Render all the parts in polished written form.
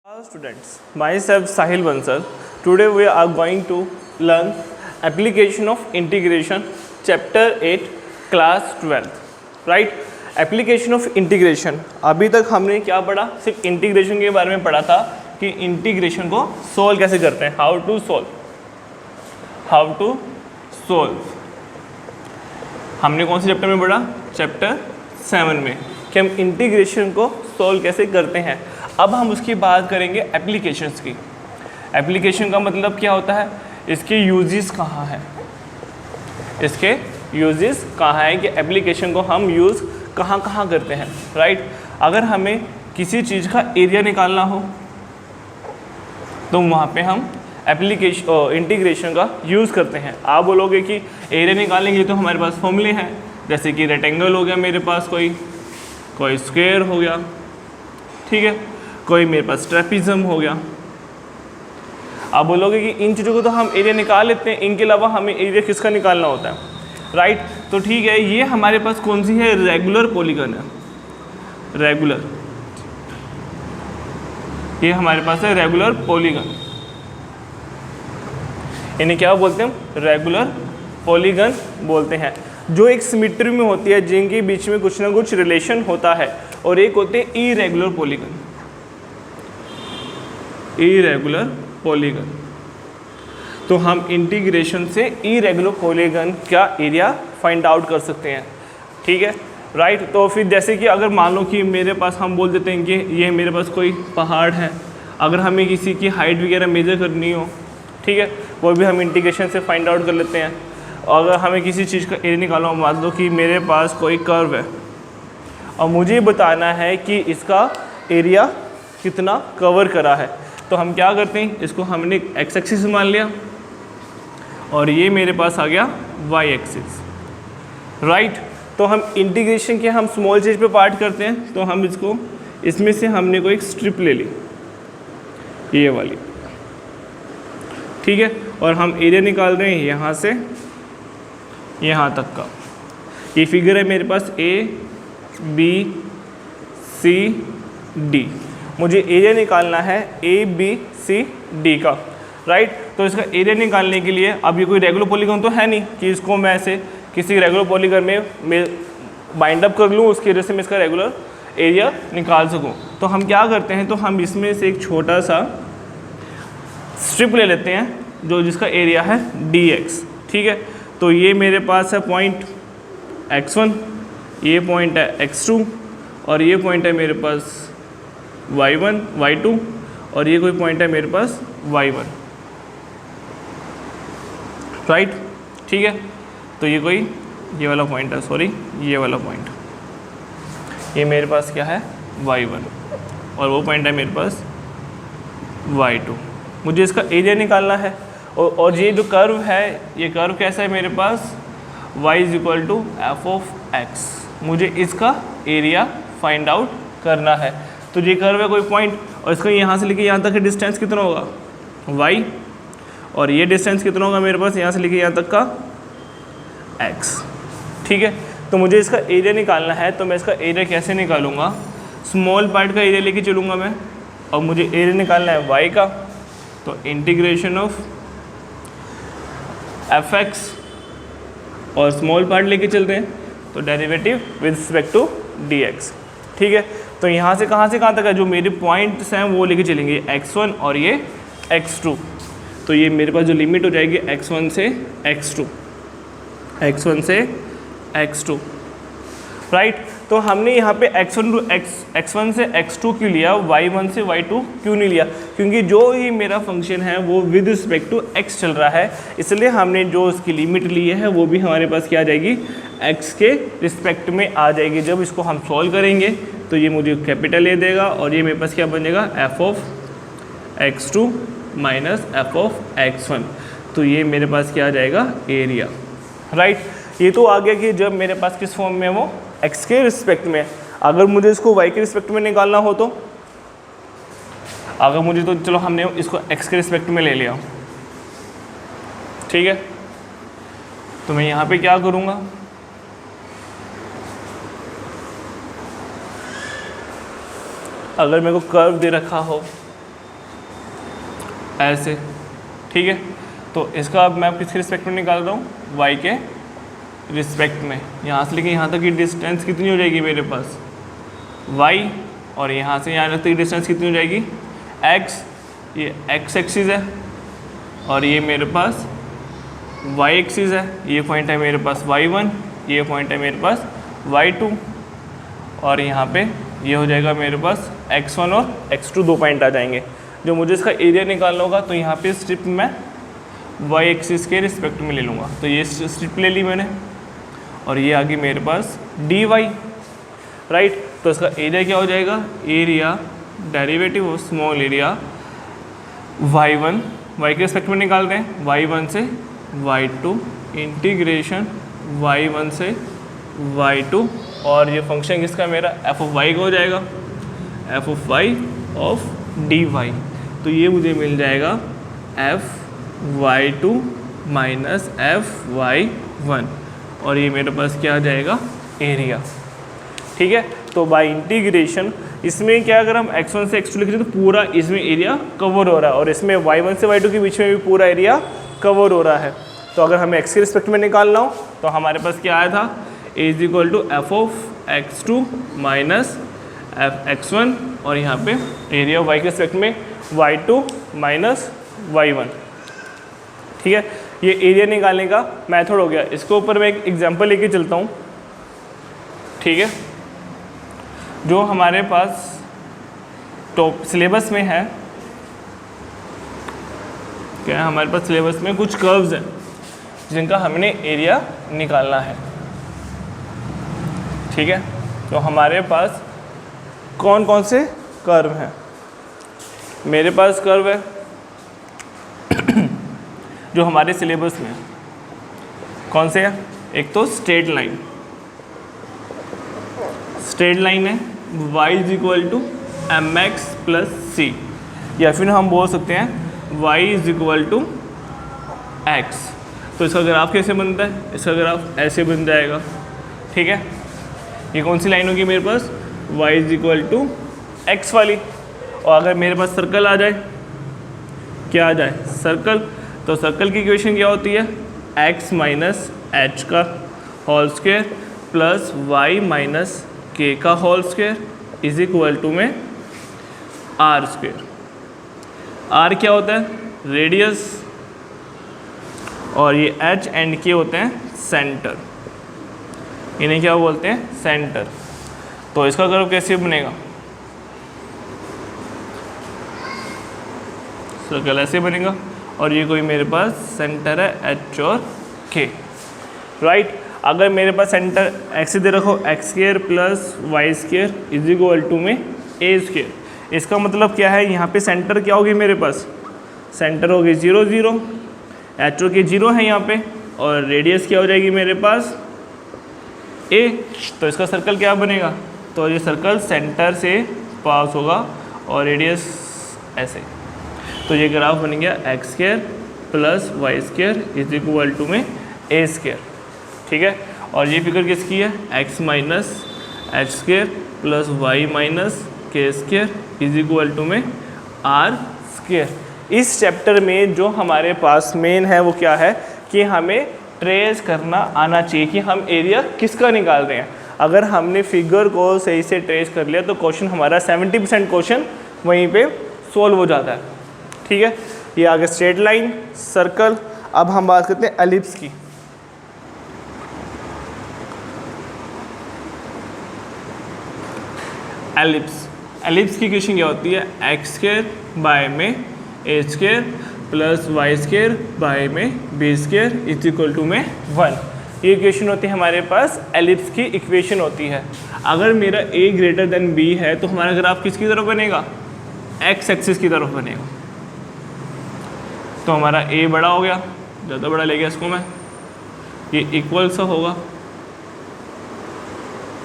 Hello students, myself Sahil Bansal. Today we are going to learn application of integration chapter 8 class 12 right. Application of integration, अभी तक हमने क्या पढ़ा? सिर्फ integration के बारे में पढ़ा था कि इंटीग्रेशन को सोल्व कैसे करते हैं, हाउ टू सोल्व। हमने कौन से चैप्टर में पढ़ा? चैप्टर 7 में, कि हम इंटीग्रेशन को सोल्व कैसे करते हैं। अब हम उसकी बात करेंगे एप्लीकेशंस की। एप्लीकेशन का मतलब क्या होता है, इसके यूजेस कहाँ हैं, इसके यूजेस कहाँ हैं, कि एप्लीकेशन को हम यूज़ कहाँ कहाँ करते हैं राइट। अगर हमें किसी चीज़ का एरिया निकालना हो तो वहाँ पे हम इंटीग्रेशन का यूज़ करते हैं। आप बोलोगे कि एरिया निकालेंगे तो हमारे पास फॉर्मूले हैं, जैसे कि रेक्टेंगल हो गया मेरे पास, कोई स्क्वायर हो गया, ठीक है, कोई मेरे पास ट्रेपिज्म हो गया। आप बोलोगे कि इन चीज़ों को तो हम एरिया निकाल लेते हैं, इनके अलावा हमें एरिया किसका निकालना होता है राइट। तो ठीक है, ये हमारे पास कौन सी है? रेगुलर पॉलीगन है, रेगुलर, ये हमारे पास है रेगुलर पॉलीगन। इन्हें क्या बोलते हैं? रेगुलर पॉलीगन बोलते हैं, जो एक सिमेट्री में होती है, जिनके बीच में कुछ ना कुछ रिलेशन होता है। और एक होते हैं इरेगुलर पॉलीगन, इरेगुलर पॉलीगन। तो हम इंटीग्रेशन से इरेगुलर पॉलीगन का एरिया फाइंड आउट कर सकते हैं, ठीक है राइट। तो फिर जैसे कि अगर मान लो कि मेरे पास, हम बोल देते हैं कि ये मेरे पास कोई पहाड़ है, अगर हमें किसी की हाइट वगैरह मेजर करनी हो, ठीक है, वो भी हम इंटीग्रेशन से फाइंड आउट कर लेते हैं। अगर हमें किसी चीज़ का एरिया निकालना हो, मान लो कि मेरे पास कोई कर्व है और मुझे बताना है कि इसका एरिया कितना कवर करा है, तो हम क्या करते हैं, इसको हमने एक्स एक्सिस मान लिया और ये मेरे पास आ गया वाई एक्सिस राइट। तो हम इंटीग्रेशन के हम स्मॉल चीज़ पे पार्ट करते हैं, तो हम इसको, इसमें से हमने कोई एक स्ट्रिप ले ली, ये वाली, ठीक है, और हम एरिया निकाल रहे हैं यहाँ से यहाँ तक का। ये फिगर है मेरे पास ए बी सी डी, मुझे एरिया निकालना है ए बी सी डी का राइट। तो इसका एरिया निकालने के लिए, अब ये कोई रेगुलर पॉलीगन तो है नहीं कि इसको मैं ऐसे किसी रेगुलर पॉलीगन में बाइंड अप कर लूँ, उसकी वजह से मैं इसका रेगुलर एरिया निकाल सकूँ। तो हम क्या करते हैं, तो हम इसमें से एक छोटा सा स्ट्रिप ले लेते हैं, जो जिसका एरिया है dx, ठीक है। तो ये मेरे पास है पॉइंट x1, ये पॉइंट है x2, और ये पॉइंट है मेरे पास y1 y2, और ये कोई पॉइंट है मेरे पास y1 राइट, ठीक है। तो ये कोई, ये वाला पॉइंट है, सॉरी, ये वाला पॉइंट, ये मेरे पास क्या है y1, और वो पॉइंट है मेरे पास y2। मुझे इसका एरिया निकालना है, और ये जो कर्व है, ये कर्व कैसा है मेरे पास, y = f(x). मुझे इसका एरिया फाइंड आउट करना है। तो ये कर्व है कोई पॉइंट, और इसका यहाँ से लेके यहाँ तक का डिस्टेंस कितना होगा, y, और ये डिस्टेंस कितना होगा मेरे पास यहाँ से लेके यहाँ तक का x, ठीक है। तो मुझे इसका एरिया निकालना है, तो मैं इसका एरिया कैसे निकालूंगा, स्मॉल पार्ट का एरिया लेके चलूँगा मैं, और मुझे एरिया निकालना है y का, तो इंटीग्रेशन ऑफ fx, और स्मॉल पार्ट लेके चलते हैं, तो derivative with respect to dx, ठीक है। तो यहाँ से कहाँ तक है, जो मेरे पॉइंट्स हैं वो लेके चलेंगे, x1 और ये x2। तो ये मेरे पास जो लिमिट हो जाएगी x1 से x2, x1 से x2 राइट। तो हमने यहाँ पे x1 से x2 क्यों लिया, y1 से y2 क्यों नहीं लिया, क्योंकि जो ये मेरा फंक्शन है वो विद रिस्पेक्ट टू x चल रहा है, इसलिए हमने जो उसकी लिमिट ली है वो भी हमारे पास क्या आ जाएगी, x के रिस्पेक्ट में आ जाएगी। जब इसको हम सॉल्व करेंगे तो ये मुझे कैपिटल ए देगा, और ये मेरे पास क्या बन जाएगा, f(x2) माइनस f(x1). तो ये मेरे पास क्या आ जाएगा, एरिया राइट। ये तो आ गया कि जब मेरे पास किस फॉर्म में है, वो x के रिस्पेक्ट में। अगर मुझे इसको y के रिस्पेक्ट में निकालना हो, तो अगर मुझे, तो चलो हमने इसको x के रिस्पेक्ट में ले लिया, ठीक है। तो मैं यहाँ पे क्या करूँगा, अगर मेरे को कर्व दे रखा हो ऐसे, ठीक है। तो इसका अब मैं किसके रिस्पेक्ट में निकाल रहा हूँ, y के रिस्पेक्ट में। यहाँ से लेके यहाँ तक की डिस्टेंस कितनी हो जाएगी मेरे पास, y, और यहाँ से यहाँ तक की डिस्टेंस कितनी हो जाएगी, x। ये x एक्सिस है और ये मेरे पास y एक्सिस है। ये पॉइंट है मेरे पास y1, ये पॉइंट है मेरे पास y2, और यहाँ पे ये हो जाएगा मेरे पास x1 और x2, 2 पॉइंट आ जाएंगे। जो मुझे इसका एरिया निकालना होगा तो यहाँ पे स्ट्रिप मैं y एक्सिस के रिस्पेक्ट में ले लूँगा। तो ये स्ट्रिप ले ली मैंने और ये आ गई मेरे पास dy, राइट। तो इसका एरिया क्या हो जाएगा, area derivative of small area y1, y के रिस्पेक्ट में निकाल रहे हैं, y1 से y2 इंटीग्रेशन y1 से y2, और ये फंक्शन किसका मेरा f ऑफ y का हो जाएगा, f of y of dy। तो ये मुझे मिल जाएगा f(y2) माइनस f(y1), और ये मेरे पास क्या आ जाएगा, एरिया, ठीक है। तो बाय इंटीग्रेशन इसमें क्या, अगर हम x1 से x2 लिख रहे हैं तो पूरा इसमें एरिया कवर हो रहा है, और इसमें y1 से y2 के बीच में भी पूरा एरिया कवर हो रहा है। तो अगर हमें x के रिस्पेक्ट में निकालना हो तो हमारे पास क्या आया था, a is equal to f of x2 minus f x1, और यहाँ पे एरिया y के रिस्पेक्ट में y2 माइनस y1, ठीक है। ये एरिया निकालने का मेथड हो गया। इसके ऊपर मैं एक एग्जांपल लेके चलता हूँ, ठीक है। जो हमारे पास टॉप सिलेबस में है, क्या है, हमारे पास सिलेबस में कुछ कर्व्स हैं जिनका हमने एरिया निकालना है, ठीक है। तो हमारे पास कौन कौन से कर्व हैं, मेरे पास कर्व है जो हमारे सिलेबस में कौन से हैं, एक तो स्ट्रेट लाइन, स्ट्रेट लाइन है y is equal to mx plus c, या फिर हम बोल सकते हैं y is equal to x। तो इसका ग्राफ कैसे बनता है, इसका ग्राफ ऐसे बन जाएगा, ठीक है। ये कौन सी लाइन होगी मेरे पास, y is equal to x वाली। और अगर मेरे पास सर्कल आ जाए, क्या आ जाए, सर्कल, तो सर्कल की इक्वेशन क्या होती है, x माइनस एच का whole square plus y minus k का whole square is equal to में आर स्क्वायर। आर क्या होता है, रेडियस, और ये एच एंड के होते हैं सेंटर, इन्हें क्या बोलते हैं, सेंटर। तो इसका कर्व कैसे बनेगा, सर्कल ऐसे बनेगा, और ये कोई मेरे पास सेंटर है एच और के, राइट। अगर मेरे पास सेंटर एक्स दे रखो, x square plus y square is equal to में ए स्क्वायर। इसका मतलब क्या है, यहाँ पे सेंटर क्या होगी मेरे पास, सेंटर होगी 0 0, एच ओ के 0 है यहाँ पे, और रेडियस क्या हो जाएगी मेरे पास ए। तो इसका सर्कल क्या बनेगा, तो ये सर्कल सेंटर से पास होगा और रेडियस ऐसे। तो ये ग्राफ बन गया x square plus y square is equal to में ए स्क्वायर, ठीक है। और ये फिगर किसकी है, x minus h square plus y minus k square is equal to में आर स्क्वायर। इस चैप्टर में जो हमारे पास मेन है वो क्या है कि हमें ट्रेस करना आना चाहिए कि हम एरिया किसका निकाल रहे हैं। अगर हमने फिगर को सही से ट्रेस कर लिया तो क्वेश्चन हमारा 70% क्वेश्चन वहीं पे सोल्व हो जाता है, ठीक है। ये आगे स्ट्रेट लाइन, सर्कल। अब हम बात करते हैं एलिप्स की। एलिप्स की इक्वेशन क्या होती है, एक्स स्क्वायर बाय में a square plus y square by में b square is equal to में 1। ये इक्वेशन होती है हमारे पास, एलिप्स की इक्वेशन होती है। अगर मेरा ए ग्रेटर देन बी है तो हमारा ग्राफ किसकी तरफ बनेगा, एक्स एक्सिस की तरफ बनेगा। तो हमारा ए बड़ा हो गया, ज़्यादा बड़ा ले गया इसको मैं, ये इक्वल सा होगा,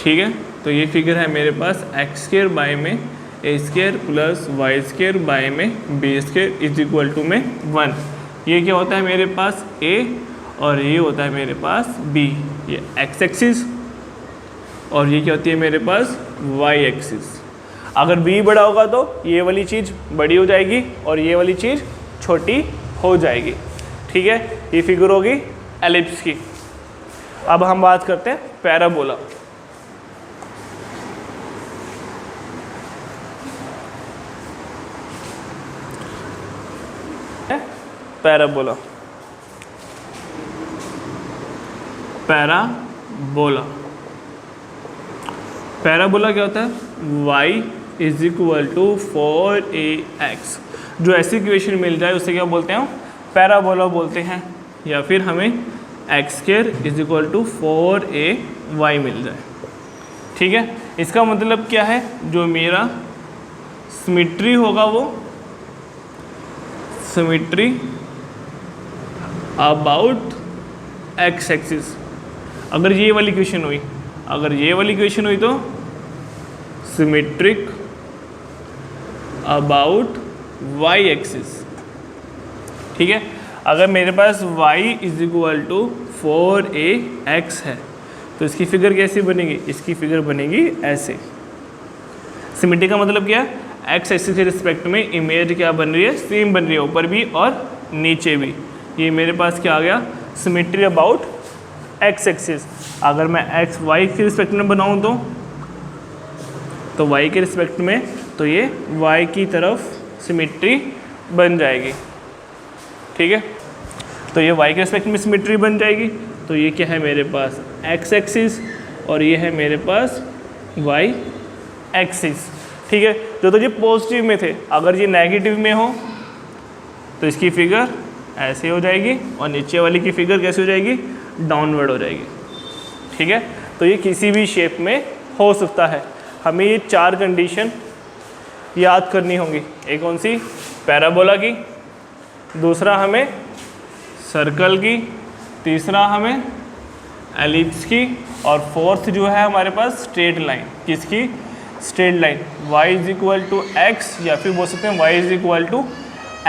ठीक है। तो ये फिगर है मेरे पास एक्स स्क्वायर बाय में a square plus y square by में b square is equal to में 1। ये क्या होता है मेरे पास ए, और ये होता है मेरे पास बी, ये एक्स एक्सिस, और ये क्या होती है मेरे पास वाई एक्सिस। अगर बी बड़ा होगा तो ये वाली चीज़ बड़ी हो जाएगी और ये वाली चीज़ छोटी हो जाएगी। ठीक है, ये फिगर होगी एलिप्स की। अब हम बात करते हैं पैराबोला। पैराबोला, पैराबोला, पैराबोला क्या होता है? y is equal to 4ax। जो ऐसी इक्वेशन मिल जाए उसे क्या बोलते हैं? पैराबोला बोलते हैं। या फिर हमें x² is equal to 4ay मिल जाए। ठीक है, इसका मतलब क्या है? जो मेरा सिमेट्री होगा वो सिमेट्री अबाउट x एक्सिस। अगर ये वाली इक्वेशन हुई, अगर ये वाली इक्वेशन हुई तो सिमेट्रिक अबाउट y एक्सिस। ठीक है, अगर मेरे पास y is equal to 4ax है तो इसकी फिगर कैसी बनेगी? इसकी फिगर बनेगी ऐसे। सिमेट्री का मतलब क्या है? x एक्सिस के रिस्पेक्ट में इमेज क्या बन रही है? सेम बन रही है, ऊपर भी और नीचे भी। ये मेरे पास क्या आ गया? Symmetry about x axis. अगर मैं x y के रिस्पेक्ट में बनाऊँ तो y के रिस्पेक्ट में तो ये y की तरफ सिमेट्री बन जाएगी। ठीक है, तो ये y के रिस्पेक्ट में सिमेट्री बन जाएगी। तो ये क्या है मेरे पास? x एक्सिस और ये है मेरे पास y एक्सिस। ठीक है, जो तो ये पॉजिटिव में थे, अगर ये नेगेटिव में हो तो इसकी फिगर ऐसे हो जाएगी और नीचे वाली की फिगर कैसे हो जाएगी? डाउनवर्ड हो जाएगी। ठीक है, तो ये किसी भी शेप में हो सकता है। हमें ये 4 कंडीशन याद करनी होंगी। एक कौन सी? पैराबोला की, दूसरा हमें सर्कल की, तीसरा हमें एलिप्स की, और फोर्थ जो है हमारे पास स्ट्रेट लाइन। किसकी? Straight line. y is equal to x, या फिर बोल सकते हैं y is equal to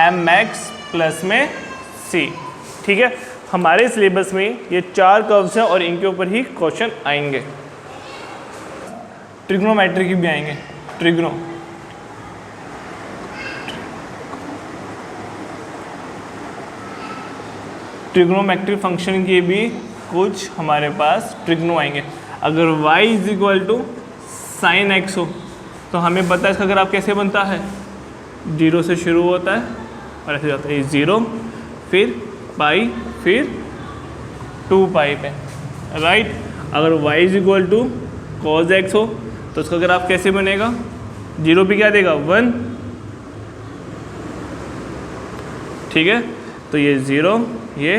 mx plus में c। ठीक है, हमारे सिलेबस में ये 4 कर्व्स हैं और इनके ऊपर ही क्वेश्चन आएंगे। ट्रिग्नोमेट्री की भी आएंगे। ट्रिग्नोमेट्रिक फंक्शन के भी कुछ हमारे पास ट्रिग्नो आएंगे। अगर y is equal to sine x हो तो हमें पता है इसका ग्राफ कैसे बनता है? 0 से शुरू होता है और ऐसे जाता है 0, फिर पाई, फिर 2 पाई पे। राइट, अगर y is equal to cos x हो तो उसका ग्राफ कैसे बनेगा? 0 पे क्या देगा? 1। ठीक है, तो ये 0, ये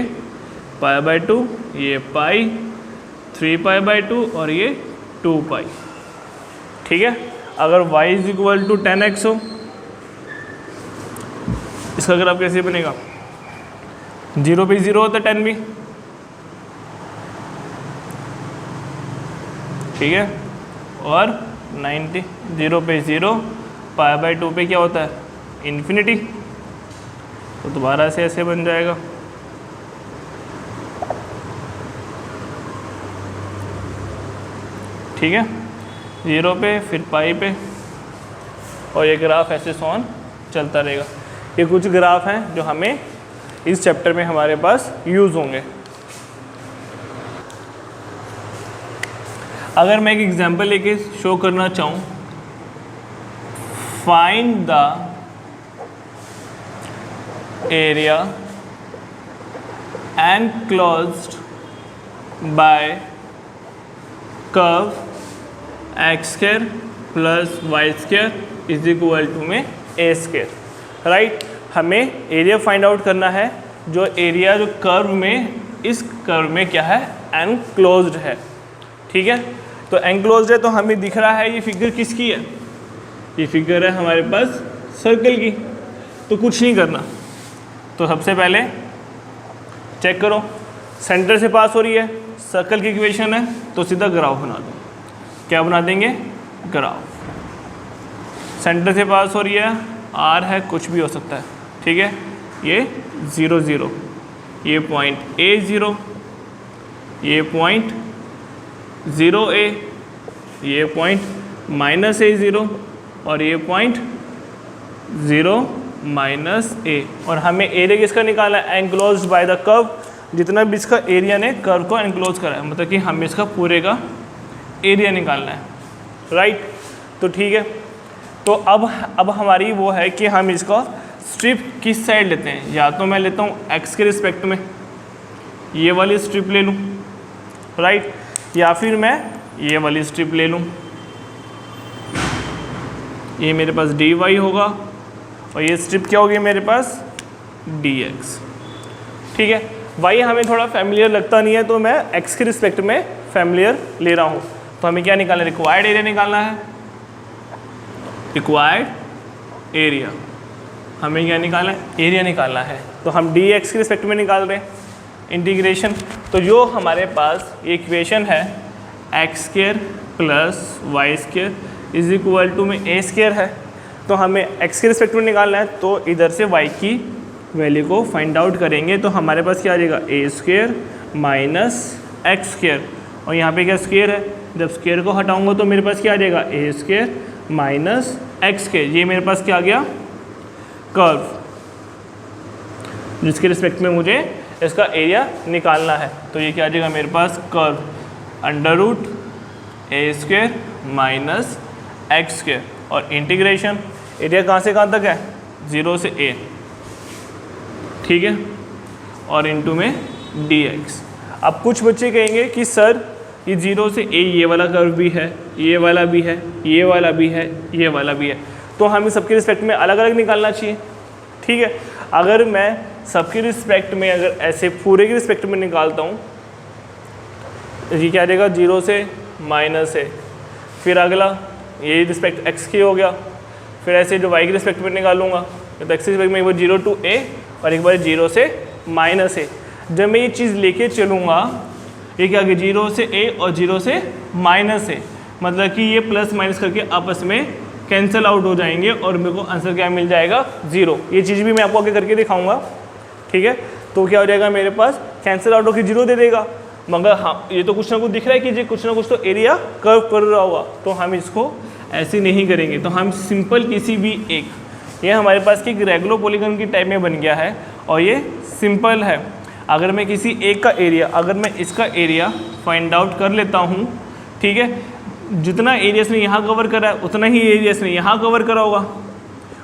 पाई बाय 2, ये पाई, 3 पाई बाय 2 और ये 2 पाई। ठीक है, अगर y is equal to 10x हो इसका ग्राफ कैसे बनेगा? 0 पे 0 होता है 10 भी। ठीक है, और 90, 0 पे 0, पाई बाय 2 पे क्या होता है? इन्फिनिटी। तो दोबारा से ऐसे बन जाएगा। ठीक है, 0 पे, फिर पाई पे, और ये ग्राफ ऐसे सॉन चलता रहेगा। ये कुछ ग्राफ हैं जो हमें इस चैप्टर में हमारे पास यूज़ होंगे। अगर मैं एक एग्जांपल लेके शो करना चाहूँ, find the area enclosed by curve x² plus y² is equal to में a²। राइट, हमें एरिया फाइंड आउट करना है। जो एरिया जो कर्व में, इस कर्व में क्या है? एनक्लोज्ड है। ठीक है, तो एनक्लोज्ड है तो हमें दिख रहा है ये फिगर किसकी है? ये फिगर है हमारे पास सर्कल की। तो कुछ नहीं करना, तो सबसे पहले चेक करो, सेंटर से पास हो रही है, सर्कल की इक्वेशन है, तो सीधा ग्राफ बना दो। क्या बना देंगे? ग्राफ। सेंटर से पास हो रही है, r है, कुछ भी हो सकता है। ठीक है, ये 0 0, ये पॉइंट a0, ये पॉइंट 0a, ये पॉइंट -a0 और ये पॉइंट 0 माइनस ए, और हमें एरिया किसका निकालना है, एनक्लोज्ड बाय द कर्व, जितना भी इसका एरिया ने कर्व को एनक्लोज करा है, मतलब कि हमें इसका पूरे का एरिया निकालना है, राइट। तो ठीक है, तो अब हमारी वो है कि हम इसका स्ट्रिप किस साइड लेते हैं, या तो मैं लेता हूँ एक्स के रिस्पेक्ट में ये वाली स्ट्रिप ले लूँ, राइट, या फिर मैं ये वाली स्ट्रिप ले लूँ, ये मेरे पास dy होगा और ये स्ट्रिप क्या होगी मेरे पास dx, ठीक है। y हमें थोड़ा फैमिलियर लगता नहीं है, तो मैं x के रिस्पेक्ट में फैमिलियर ले रहा हूँ। तो हमें क्या निकालना है, रिक्वायर्ड एरिया निकालना है, रिक्वायर्ड एरिया, हमें क्या निकालना है, एरिया निकालना है। तो हम dx के रिस्पेक्ट में निकाल रहे हैं इंटीग्रेशन। तो जो हमारे पास इक्वेशन है x square plus y square is equal to में ए स्क्वायर है, तो हमें एक्स के रिस्पेक्ट में निकालना है, तो इधर से वाई की वैल्यू को फाइंड आउट करेंगे। तो हमारे पास क्या आ जाएगा, ए स्क्वायर माइनस एक्स स्क्वायर, और यहाँ पे क्या स्क्वायर है, जब स्क्वायर को हटाऊंगा तो मेरे पास क्या आ जाएगा, ए स्क्वायर माइनस एक्स स्क्वायर, ये मेरे पास क्या आ गया, कर्व, जिसके रिस्पेक्ट में मुझे इसका एरिया निकालना है। तो ये क्या आ जाएगा मेरे पास, curve under root a square minus x square, और इंटीग्रेशन एरिया कहाँ से कहाँ तक है, 0 से a, ठीक है, और इनटू में dx। अब कुछ बच्चे कहेंगे कि सर ये 0 से a ये वाला कर्व भी है, ये वाला भी है, ये वाला भी है, ये वाला भी है, तो हमें सबके रिस्पेक्ट में अलग अलग निकालना चाहिए, ठीक है। अगर मैं सबके रिस्पेक्ट में अगर ऐसे पूरे के रिस्पेक्ट में निकालता हूँ, ये क्या आ जाएगा, 0 से माइनस है, फिर अगला ये रिस्पेक्ट x की हो गया, फिर ऐसे जो y के रिस्पेक्ट में निकालूंगा तो x के रिस्पेक्ट में एक बार 0 to a और एक बार 0 से माइनस a। जब मैं ये चीज़ लेके चलूँगा, ये क्या आगे 0 से a और 0 से माइनस a, मतलब कि ये प्लस माइनस करके आपस में कैंसिल आउट हो जाएंगे और मेरे को आंसर क्या मिल जाएगा, 0। ये चीज़ भी मैं आपको आगे करके दिखाऊँगा, ठीक है। तो क्या हो जाएगा मेरे पास, कैंसिल आउट होकर 0 दे देगा, मगर हाँ ये तो कुछ ना कुछ दिख रहा है कि ये कुछ ना कुछ तो एरिया कर्व कर रहा होगा, तो हम इसको ऐसे नहीं करेंगे। तो हम सिंपल किसी भी एक, ये हमारे पास की रेगुलर पॉलीगन की टाइप में बन गया है और ये सिंपल है। अगर मैं किसी एक का एरिया, अगर मैं इसका एरिया फाइंड आउट कर लेता हूँ, ठीक है, जितना एरिया इसने यहाँ कवर करा है उतना ही एरिया इसने यहाँ कवर करा होगा,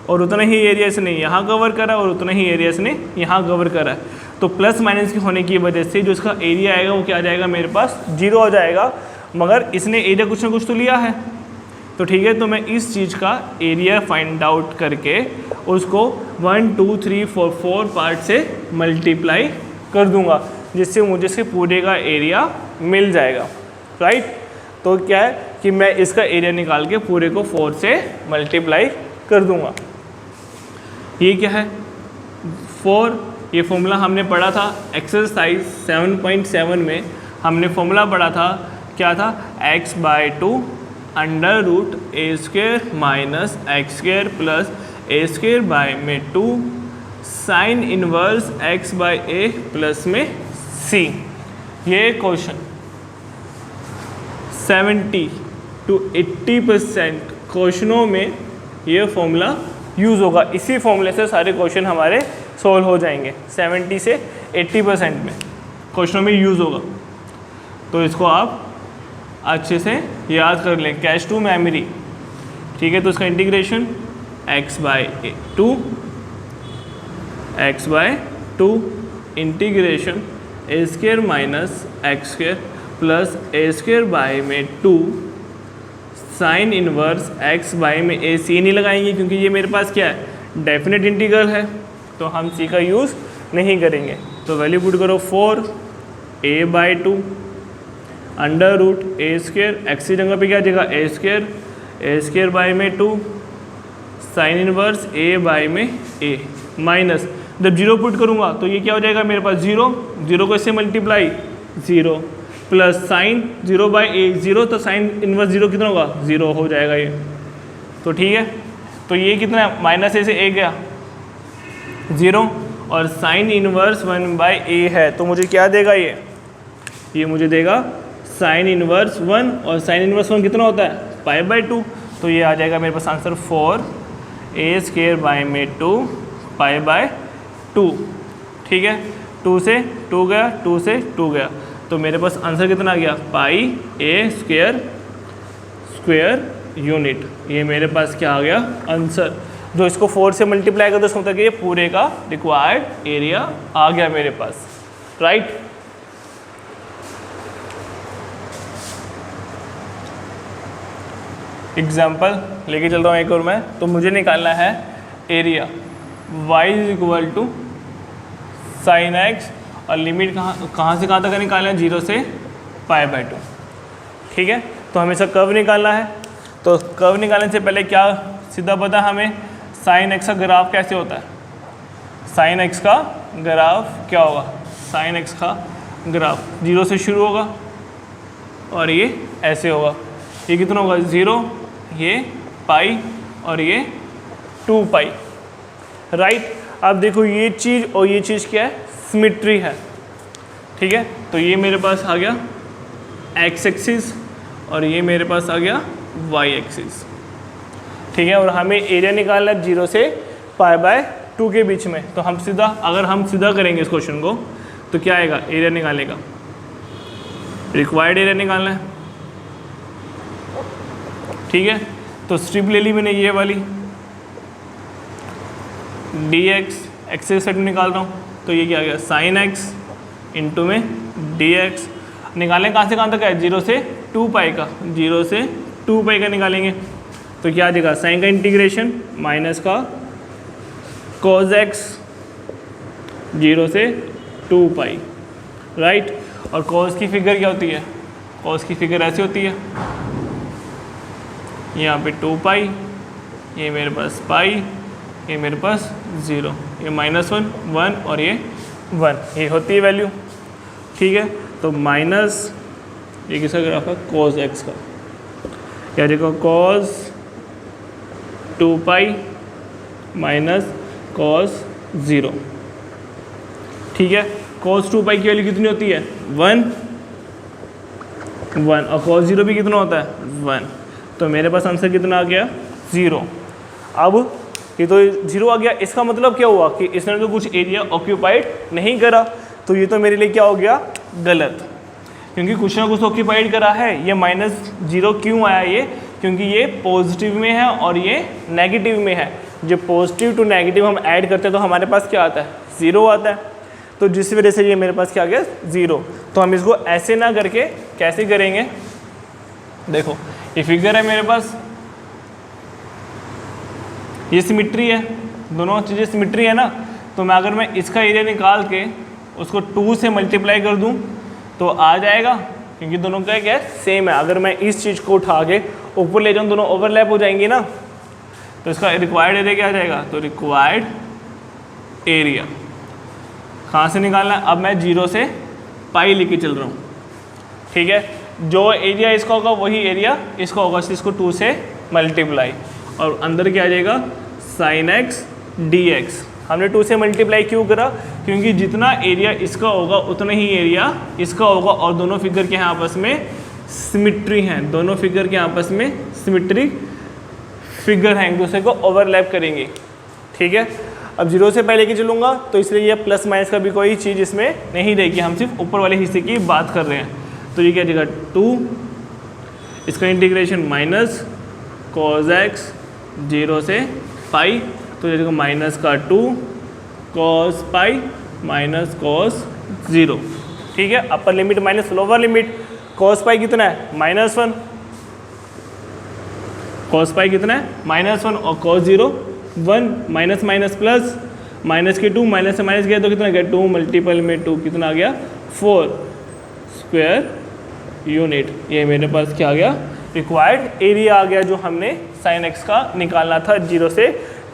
और उतना ही एरिया इसने यहाँ कवर करा और उतना ही एरिया इसने यहाँ कवर करा है। तो प्लस माइनस की होने की वजह से जो इसका एरिया आएगा वो क्या आ जाएगा मेरे पास, 0 हो जाएगा, मगर इसने एरिया कुछ ना कुछ तो लिया है। तो ठीक है, तो मैं इस चीज़ का एरिया फाइंड आउट करके उसको 1 2 3 4 पार्ट से मल्टीप्लाई कर दूंगा, जिससे मुझे इसके पूरे का एरिया मिल जाएगा, राइट। तो क्या है कि मैं इसका एरिया निकाल के पूरे को 4 से मल्टीप्लाई कर दूंगा। ये क्या है, 4, ये फॉर्मूला हमने पढ़ा था एक्सरसाइज 7.7 में, हमने फॉर्मूला पढ़ा था, क्या था, x/2 under root a square minus x square plus a square by में 2 साइन इनवर्स x/a प्लस में c। ये क्वेश्चन 70 to 80% क्वेश्चनों में ये फॉर्मूला यूज़ होगा। इसी फॉर्मूले से सारे क्वेश्चन हमारे सोल्व हो जाएंगे, 70 से 80% में क्वेश्चनों में यूज़ होगा। तो इसको आप अच्छे से याद कर लें, कैश टू मेमोरी, ठीक है। तो इसका integration x/2 integration A square minus x square plus a square by में 2 साइन इनवर्स x बाय में a। c नहीं लगाएंगे क्योंकि ये मेरे पास क्या है, डेफिनेट इंटीग्रल है, तो हम c का यूज़ नहीं करेंगे। तो वैल्यू पुट करो 4a/2 under root a square, x की जगह पे क्या जगह ए स्क्वायर बाय में 2 साइन इनवर्स a बाय में a माइनस, जब 0 पुट करूँगा तो ये क्या हो जाएगा मेरे पास 0 को इससे मल्टीप्लाई 0 प्लस साइन 0/a 0, तो साइन इनवर्स 0 कितना होगा, 0 हो जाएगा ये। तो ठीक है, तो ये कितना है, माइनस a से a गया 0 और साइन इनवर्स 1/a है, तो मुझे क्या देगा ये मुझे देगा साइन इनवर्स 1, और साइन इनवर्स 1 कितना होता है, π/2। तो ये आ जाएगा मेरे पास आंसर 4a² बाय में 2 π/2। ठीक है, 2 से 2 गया, 2 से 2 गया, तो मेरे पास आंसर कितना आ गया, πa² यूनिट। ये मेरे पास क्या आ गया आंसर। जो इसको 4 से मल्टीप्लाई कर दो इसका मतलब कि ये पूरे का रिक्वायर्ड एरिया आ गया मेरे पास, राइट। एग्जाम्पल लेके चल रहा हूँ एक और मैं, तो मुझे निकालना है एरिया y = sin x और लिमिट कहाँ से कहाँ तक निकालना है, 0 से π/2। ठीक है, तो हमें इसका कर्व निकालना है। तो कर्व निकालने से पहले क्या सीधा पता हमें sin x का ग्राफ कैसे होता है। sin x का ग्राफ क्या होगा, sin x का ग्राफ 0 से शुरू होगा और ये ऐसे होगा। ये कितना होगा, 0, ये पाई और ये 2π, राइट। अब देखो ये चीज़ और ये चीज़ क्या है, सिमेट्री है। ठीक है, तो ये मेरे पास आ गया x एक्सिस और ये मेरे पास आ गया y एक्सिस। ठीक है, और हमें एरिया निकालना है 0 से π/2 के बीच में। तो हम सीधा, अगर हम सीधा करेंगे इस क्वेश्चन को तो क्या आएगा, एरिया निकालने का रिक्वायर्ड एरिया निकालना है। ठीक है, तो स्ट्रिप ले ली मैंने ये वाली, dx एक्सिस सेट में निकाल रहा हूँ, तो ये क्या आ गया sin x इंटू में dx। निकालें कहाँ से कहाँ तक है, 0 से 2π का, 0 से 2π का निकालेंगे तो क्या आ जाएगा, साइन का इंटीग्रेशन माइनस का cos x 0 से 2π, राइट। और cos की फिगर क्या होती है, cos की फिगर ऐसी होती है, यहाँ पे 2π, ये मेरे पास पाई, ये मेरे पास 0, ये -1 1 और ये 1, ये होती है वैल्यू। ठीक है, तो माइनस ये किसका ग्राफ है, cos x का, क्या देखो cos 2π माइनस cos 0। ठीक है, cos 2π की वैल्यू कितनी होती है, 1 1 और cos 0 भी कितना होता है, 1। तो मेरे पास आंसर कितना आ गया, 0। अब ये तो 0 आ गया, इसका मतलब क्या हुआ कि इसने तो कुछ एरिया ऑक्यूपाइड नहीं करा, तो ये तो मेरे लिए क्या हो गया, गलत, क्योंकि कुछ ना कुछ ऑक्यूपाइड करा है। ये -0 क्यों आया, ये क्योंकि ये पॉजिटिव में है और ये नेगेटिव में है। जब पॉजिटिव टू नेगेटिव हम ऐड करते हैं तो हमारे पास क्या आता है, 0 आता है। तो जिस वजह से ये मेरे पास क्या आ गया, 0। तो हम इसको ऐसे ना करके कैसे करेंगे, देखो ये फिगर है मेरे पास, ये सिमेट्री है, दोनों चीज़ें सिमेट्री है ना। तो मैं अगर मैं इसका एरिया निकाल के उसको 2 से मल्टीप्लाई कर दूं तो आ जाएगा, क्योंकि दोनों का क्या है, सेम है। अगर मैं इस चीज़ को उठा के ऊपर ले जाऊँ, दोनों ओवरलैप हो जाएंगी ना, तो इसका रिक्वायर्ड एरिया क्या आ जाएगा, तो रिक्वायर्ड एरिया कहाँ से निकालना है, अब मैं 0 से पाई लेके चल रहा हूँ। ठीक है, जो एरिया इसका होगा वही एरिया इसका होगा, इसको 2 से मल्टीप्लाई, और अंदर क्या आ जाएगा, sin x dx। हमने 2 से मल्टीप्लाई क्यों करा, क्योंकि जितना एरिया इसका होगा उतना ही एरिया इसका होगा, और दोनों फिगर के आपस में सिमेट्री हैं, दोनों फिगर के आपस में सिमेट्रिक फिगर हैं, एक दूसरे को ओवरलैप करेंगे। ठीक है, अब 0 से पहले के चलूँगा तो इसलिए ये प्लस माइनस का भी कोई चीज़ इसमें नहीं रहेगी, हम सिर्फ ऊपर वाले हिस्से की बात कर रहे हैं। तो ये क्या जाएगा, 2, इसका इंटीग्रेशन माइनस cos x 0 से पाई, तो ये देखो माइनस का 2 cos पाई माइनस cos 0। ठीक है, upper limit minus lower limit, cos पाई कितना है, -1, cos पाई कितना है, -1, और cos 0 1, minus minus plus, minus के 2, माइनस से माइनस गया तो कितना गया, 2 मल्टीपल में 2 कितना आ गया, 4 स्क्वायर यूनिट। ये मेरे पास क्या आ गया, रिक्वायर्ड एरिया आ गया, जो हमने sin x का निकालना था 0 से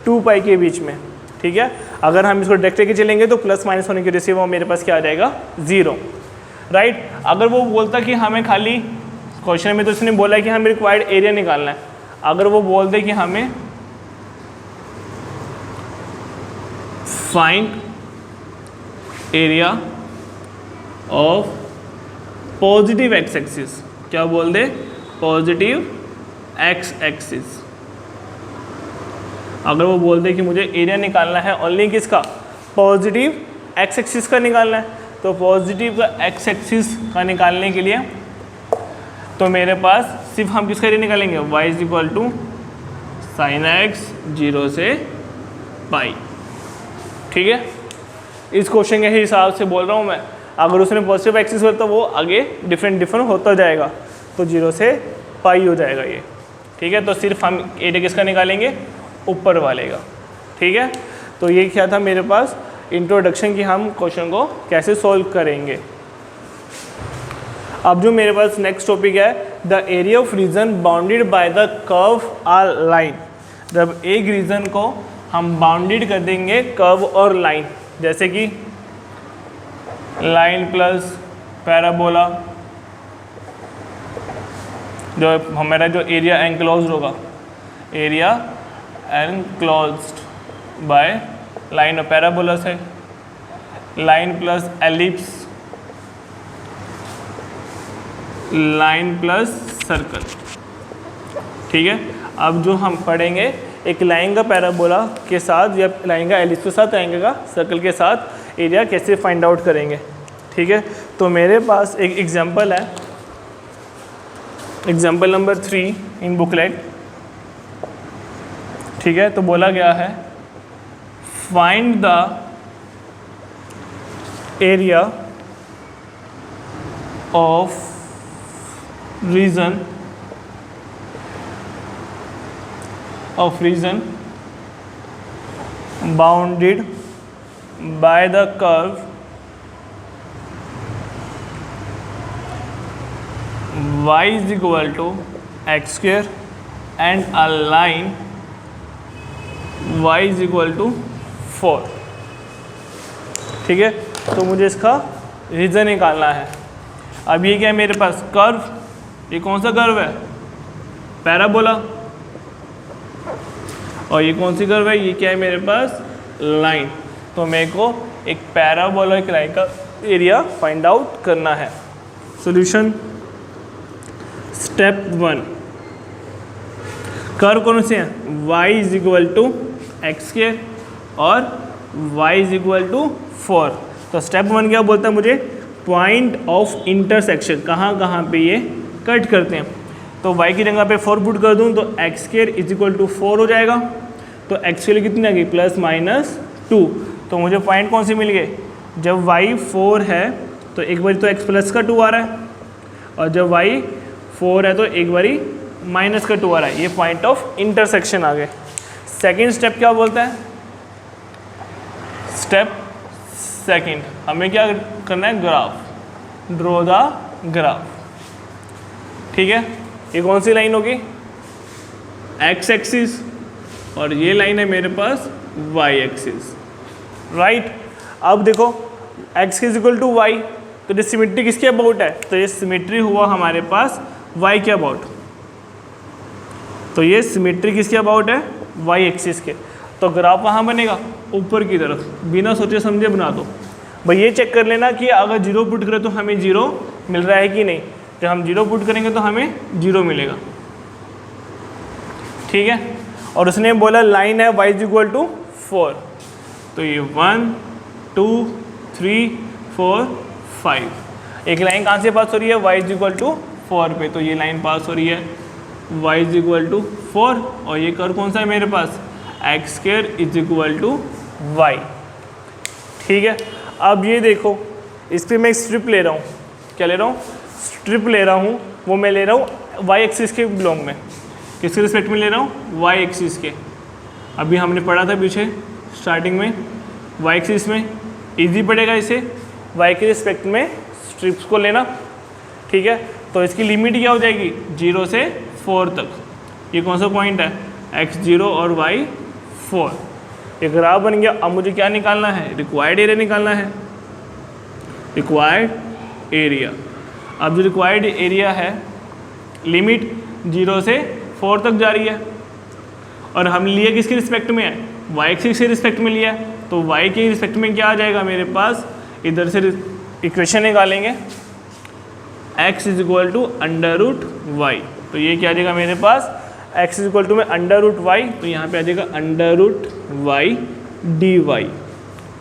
2π के बीच में। ठीक है, अगर हम इसको डायरेक्ट लेके चलेंगे तो प्लस माइनस होने की वजह से वो मेरे पास क्या आ जाएगा, 0, राइट। अगर वो बोलता कि हमें खाली क्वेश्चन में तो इसने बोला है कि हमें रिक्वायर्ड एरिया निकालना है, अगर वो बोल दे कि हमें find area of positive x axis, क्या बोल दे, पॉजिटिव एक्स एक्सिस, अगर वो बोलते हैं कि मुझे एरिया निकालना है ओनली किसका, पॉजिटिव एक्स एक्सिस का निकालना है, तो पॉजिटिव का एक्स एक्सिस का निकालने के लिए तो मेरे पास सिर्फ हम किसका एरिया निकालेंगे, y is equal to sine x 0 से पाई। ठीक है, इस क्वेश्चन के हिसाब से बोल रहा हूँ मैं। अगर उसने पॉजिटिव एक्सिस हो तो वो आगे डिफरेंट होता जाएगा, तो 0 से पाई हो जाएगा ये। ठीक है, तो सिर्फ हम एरिया किसका निकालेंगे, ऊपर वाले का। ठीक है, तो ये क्या था मेरे पास इंट्रोडक्शन कि हम क्वेश्चन को कैसे सॉल्व करेंगे। अब जो मेरे पास नेक्स्ट टॉपिक है, the area of region bounded by the curve or line. जब एक रीजन को हम बाउंडेड कर देंगे कर्व और लाइन, जैसे कि लाइन प्लस पैराबोला, जो हमारा जो एरिया एनक्लोज्ड होगा, एरिया एनक्लोज्ड बाय लाइन और पैराबोला से, line plus ellipse, line plus circle. ठीक है, अब जो हम पढ़ेंगे एक लाइन का पैराबोला के साथ या लाइन का एलिप्स के साथ, लाइन का सर्कल के साथ एरिया कैसे फाइंड आउट करेंगे। ठीक है, तो मेरे पास एक एग्जांपल है, एग्जांपल नंबर 3 इन बुकलेट। ठीक है, तो बोला गया है find the area of region bounded by the curve y is equal to x square and a line y is equal to 4। ठीक है, तो मुझे इसका रीजन निकालना है। अब ये क्या है मेरे पास, कर्व, ये कौन सा कर्व है, पैराबोला, और ये कौन सी कर्व है, ये क्या है मेरे पास, लाइन। तो मेरे को एक पैराबोला एक लाइन का एरिया फाइंड आउट करना है। सॉल्यूशन स्टेप 1, कर्व कौन से हैं, y is equal to x square और y इज इक्वल टू 4। तो स्टेप 1 क्या बोलता है मुझे, पॉइंट ऑफ इंटरसेक्शन, कहाँ कहाँ पे ये कट करते हैं। तो y की जगह पे 4 पुट कर दूँ तो x square is equal to 4 हो जाएगा। तो एक्स के लिए कितनी आ गई, प्लस माइनस 2। तो मुझे पॉइंट कौन से मिल गए, जब y 4 है तो एक बार तो x प्लस का 2 आ रहा है, और जब y 4 है तो एक बारी माइनस का 2 आ रहा है। ये पॉइंट ऑफ इंटरसेक्शन आ गए। सेकेंड स्टेप क्या बोलता है, स्टेप सेकेंड हमें क्या करना है, ग्राफ, ड्रॉ द ग्राफ। ठीक है, ये कौन सी लाइन होगी, एक्स एक्सिस, और ये लाइन है मेरे पास वाई एक्सिस। राइट, अब देखो x is equal to y, तो ये सिमेट्री किसके अबाउट है, तो ये सिमेट्री हुआ हमारे पास y के अबाउट। तो ये सिमेट्री किसके अबाउट है, y एक्सिस के। तो ग्राफ कहाँ बनेगा, ऊपर की तरफ, बिना सोचे समझे बना दो। भाई ये चेक कर लेना कि अगर 0 पुट करें तो हमें 0 मिल रहा है कि नहीं। जब हम 0 पुट करेंगे तो हमें 0 मिलेगा। ठीक है, और उसने बोला लाइन है y इज इक्वल टू 4, तो ये 1 2 3 4 5, एक लाइन कहाँ से पास हो रही है, y इज इक्वल टू 4 पे, तो ये लाइन पास हो रही है y इज इक्वल टू 4, और ये कर्व कौन सा है मेरे पास, x square is equal to y. ठीक है, अब ये देखो इस पर मैं स्ट्रिप ले रहा हूँ, क्या ले रहा हूँ, स्ट्रिप ले रहा हूँ, वो मैं ले रहा हूँ वाई एक्सिस के बिलोंग में। किसके रिस्पेक्ट में ले रहा हूँ, वाई एक्सिस के। अभी हमने पढ़ा था पीछे स्टार्टिंग में, वाई एक्सिस में इजी पड़ेगा इसे वाई के रिस्पेक्ट में स्ट्रिप्स को लेना। ठीक है, तो इसकी लिमिट क्या हो जाएगी, 0 से 4 तक। ये कौन सा पॉइंट है, x0 और y4। एक ग्राफ बन गया। अब मुझे क्या निकालना है, रिक्वायर्ड एरिया निकालना है, रिक्वायर्ड एरिया। अब जो रिक्वायर्ड एरिया है, लिमिट 0 से 4 तक जा रही है, और हम लिए किसके रिस्पेक्ट में है, y एक्सिस के रिस्पेक्ट में लिया है। तो y के रिस्पेक्ट में क्या आ जाएगा मेरे पास, इधर से इक्वेशन निकालेंगे, x is equal to under root y. तो ये क्या आ जाएगा मेरे पास, x इक्वल टू में अंडर रूट वाई, तो यहाँ पे आ जाएगा under root y d y.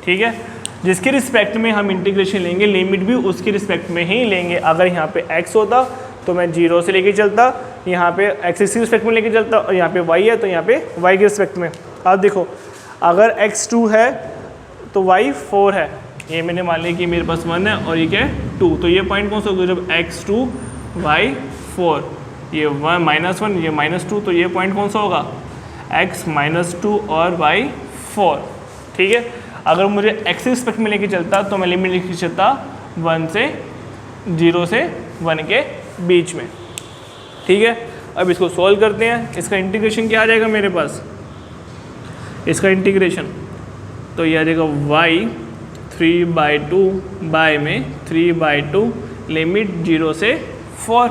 ठीक है, जिसके रिस्पेक्ट में हम इंटीग्रेशन लेंगे लिमिट भी उसके रिस्पेक्ट में ही लेंगे। अगर यहाँ पे x होता तो मैं 0 से लेके चलता, यहाँ पे x के रिस्पेक्ट में लेके चलता, और यहाँ पे y है तो यहाँ पे y के रिस्पेक्ट में। अब देखो अगर x 2 है तो y 4 है, ये मैंने मान लिया कि मेरे पास 1 है और ये क्या है 2, तो ये पॉइंट कौन सा होगा जब x 2 y 4, ये 1 -1 ये -2, तो ये पॉइंट कौन सा होगा x -2 और y 4। ठीक है, अगर मुझे x रिस्पेक्ट में लेके चलता तो मैं लिमिट लेके चलता 1 से 0 से 1 के बीच में। ठीक है, अब इसको सॉल्व करते हैं। इसका इंटीग्रेशन क्या आ जाएगा मेरे पास, इसका इंटीग्रेशन तो ये आ जाएगा y 3/2 बाय में 3/2 लिमिट 0 से 4,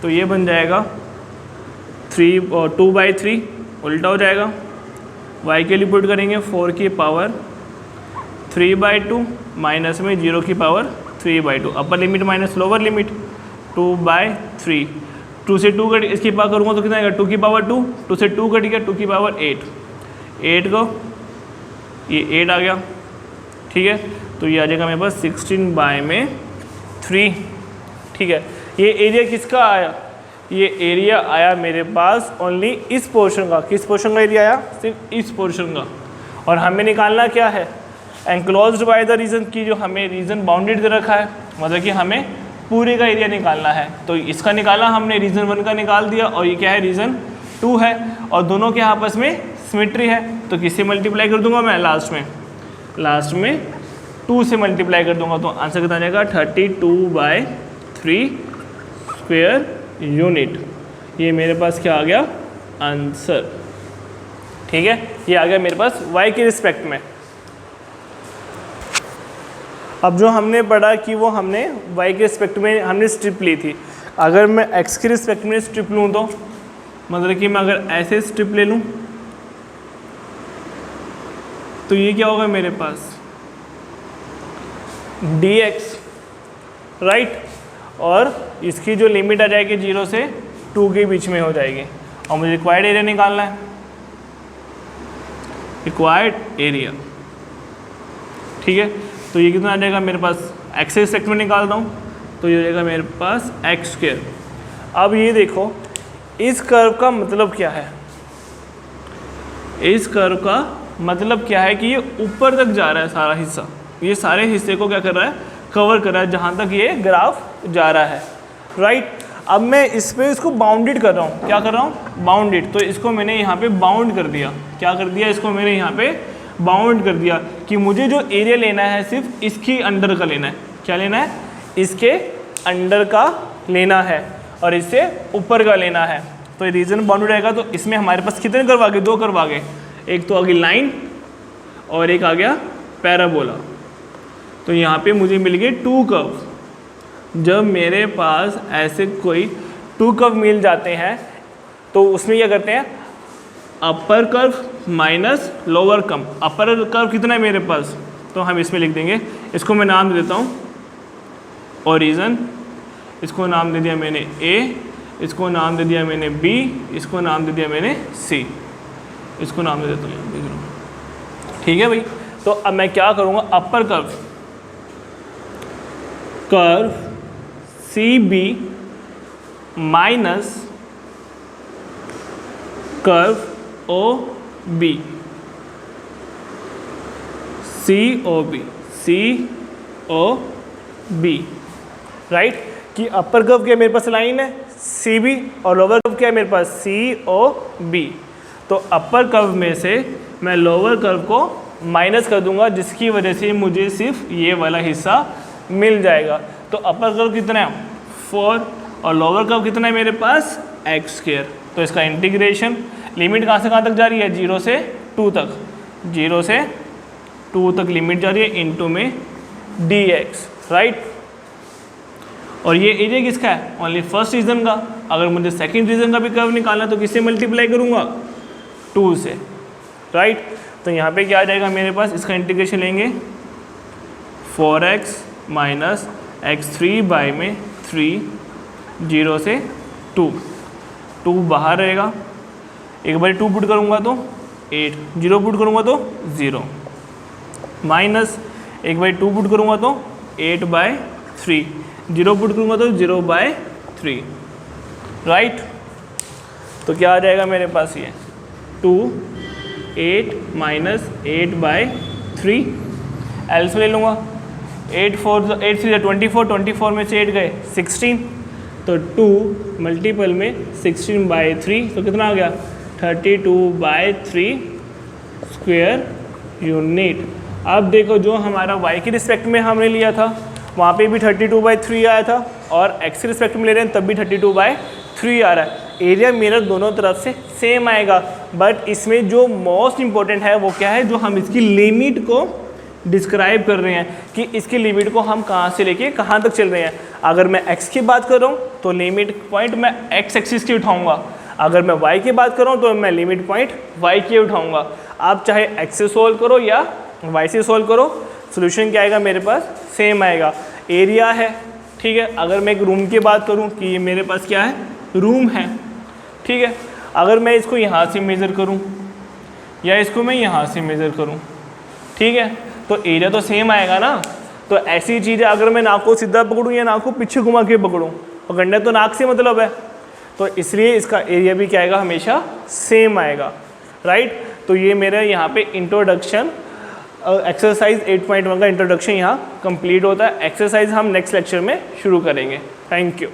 तो ये बन जाएगा 2/3 उल्टा हो जाएगा, y के लिए पुट करेंगे 4 की पावर 3/2 माइनस में 0 की power 3/2, upper limit minus lower limit 2/3, 2 से 2 कट इसकी पावर करूँगा तो कितना आएगा 2 की पावर 2, 2 से 2 कट गया 2 की पावर 8, 8 को ये 8 आ गया। ठीक है, तो ये आ जाएगा मेरे पास 16/3। ठीक है, ये एरिया किसका आया, ये एरिया आया मेरे पास ओनली इस पोर्शन का। किस पोर्शन का एरिया आया, सिर्फ इस पोर्शन का। और हमें निकालना क्या है, एनक्लोज्ड बाय द रीजन की, जो हमें रीजन बाउंडेड दे रखा है, मतलब कि हमें पूरे का एरिया निकालना है। तो इसका निकाला हमने, रीजन 1 का निकाल दिया, और ये क्या है रीजन 2 है, और दोनों के आपस में सिमेट्री है, तो किससे मल्टीप्लाई कर दूंगा मैं लास्ट में 2 से मल्टीप्लाई कर दूंगा, तो आंसर कितना आ जाएगा 32/3 स्क्वायर यूनिट। ये मेरे पास क्या आ गया आंसर। ठीक है, ये आ गया मेरे पास y के रिस्पेक्ट में। अब जो हमने पढ़ा कि वो हमने y के रिस्पेक्ट में हमने स्ट्रिप ली थी, अगर मैं x के रिस्पेक्ट में स्ट्रिप लूँ तो मतलब कि मैं अगर ऐसे स्ट्रिप ले लूँ तो ये क्या होगा मेरे पास dx, राइट, और इसकी जो लिमिट आ जाएगी 0 से 2 के बीच में हो जाएगी, और मुझे रिक्वायर्ड एरिया निकालना है, रिक्वायर्ड एरिया। ठीक है, तो ये कितना आ जाएगा मेरे पास, x के रिस्पेक्ट में निकालता हूँ तो ये हो जाएगा मेरे पास x²। अब ये देखो इस कर्व का मतलब क्या है, इस कर्व का मतलब क्या है कि ये ऊपर तक जा रहा है सारा हिस्सा, ये सारे हिस्से को क्या कर रहा है कवर कर रहा है जहाँ तक ये ग्राफ जा रहा है, राइट। अब मैं इस पे इसको बाउंडेड कर रहा हूँ, क्या कर रहा हूँ बाउंडेड, तो इसको मैंने यहाँ पे बाउंड कर दिया, क्या कर दिया इसको मैंने यहाँ पे बाउंड कर दिया कि मुझे जो एरिया लेना है सिर्फ इसकी अंडर का लेना है, क्या लेना है इसके अंडर का लेना है और इससे ऊपर का लेना है। तो रीजन बाउंडेड रहेगा, तो इसमें हमारे पास कितने कर्व आ गए, 2 कर्व आ गए, एक तो आ गई लाइन और एक आ गया पैराबोला। तो यहाँ पे मुझे मिल गए 2 कर्व। जब मेरे पास ऐसे कोई 2 कर्व मिल जाते हैं तो उसमें क्या करते हैं upper curve minus lower curve. Upper curve कितना है मेरे पास, तो हम इसमें लिख देंगे, इसको मैं नाम दे देता हूँ ओरिजिन, इसको नाम दे दिया मैंने ए, इसको नाम दे दिया मैंने बी, इसको नाम दे दिया मैंने सी, इसको नाम दे देता हूँ, देख लो। ठीक है भाई, तो अब मैं क्या करूँगा, upper curve C B minus curve O B, C O B, right, कि अपर कर्व क्या मेरे पास लाइन है सी बी और लोअर कर्व क्या है मेरे पास सी ओ बी। तो अपर कर्व में से मैं लोअर कर्व को माइनस कर दूंगा, जिसकी वजह से मुझे सिर्फ ये वाला हिस्सा मिल जाएगा। तो अपर कर्व कितना है 4 और लोअर कर्व कितना है मेरे पास x²। तो इसका इंटीग्रेशन लिमिट कहाँ से कहाँ तक जा रही है 0 से 2 तक, 0 से 2 तक लिमिट जा रही है इनटू में dx, राइट। और ये एरिया किसका है ओनली फर्स्ट रीजन का। अगर मुझे सेकंड रीजन का भी कर्व निकालना है तो किससे मल्टीप्लाई करूँगा 2 से, राइट। तो यहाँ पे क्या आ जाएगा मेरे पास, इसका इंटीग्रेशन लेंगे 4x माइनस x3 बाय में 3 0 से 2, 2 बाहर रहेगा, 1/2 पुट करूँगा तो 8, 0 पुट करूँगा तो 0, माइनस 1/2 पुट करूँगा तो 8/3, 0 पुट करूँगा तो 0/3, राइट। तो क्या आ जाएगा मेरे पास ये 2, 8 माइनस 8/3, एल्स ले लूँगा, 8 3 24, 24 में से 8 गए 16, तो 2 मल्टीपल में 16/3, तो कितना आ गया 32/3 स्क्वायर यूनिट। अब देखो जो हमारा y के रिस्पेक्ट में हमने लिया था वहाँ पे भी 32/3 आया था, और x के रिस्पेक्ट में ले रहे हैं तब भी 32/3 आ रहा है। एरिया मेरा दोनों तरफ से सेम आएगा, बट इसमें जो मोस्ट इम्पोर्टेंट है वो क्या है, जो हम इसकी लिमिट को डिस्क्राइब कर रहे हैं कि इसकी लिमिट को हम कहाँ से लेके कहाँ तक चल रहे हैं। अगर मैं x की बात कर रहा हूँ तो लिमिट पॉइंट मैं x एक्सिस की उठाऊँगा, अगर मैं y की बात कर रहा हूँ तो मैं लिमिट पॉइंट y की उठाऊँगा। आप चाहे x से सोल्व करो या y से सोल्व करो, सोल्यूशन क्या आएगा मेरे पास सेम आएगा। एरिया है, ठीक है। अगर मैं एक रूम की बात करूं कि ये मेरे पास क्या है, रूम है, ठीक है। अगर मैं इसको यहाँ से मेज़र करूं या इसको मैं यहाँ से मेज़र करूं, ठीक है, तो एरिया तो सेम आएगा ना। तो ऐसी चीज़ है, अगर मैं नाक को सीधा पकड़ूं या नाक को पीछे घुमा के पकड़ूं, पकड़ने तो नाक से मतलब है, तो इसलिए इसका एरिया भी क्या आएगा, हमेशा सेम आएगा, राइट। तो ये मेरे यहाँ पे इंट्रोडक्शन एक्सरसाइज 8.1 का इंट्रोडक्शन यहाँ कंप्लीट होता है। एक्सरसाइज हम नेक्स्ट लेक्चर में शुरू करेंगे। Thank you.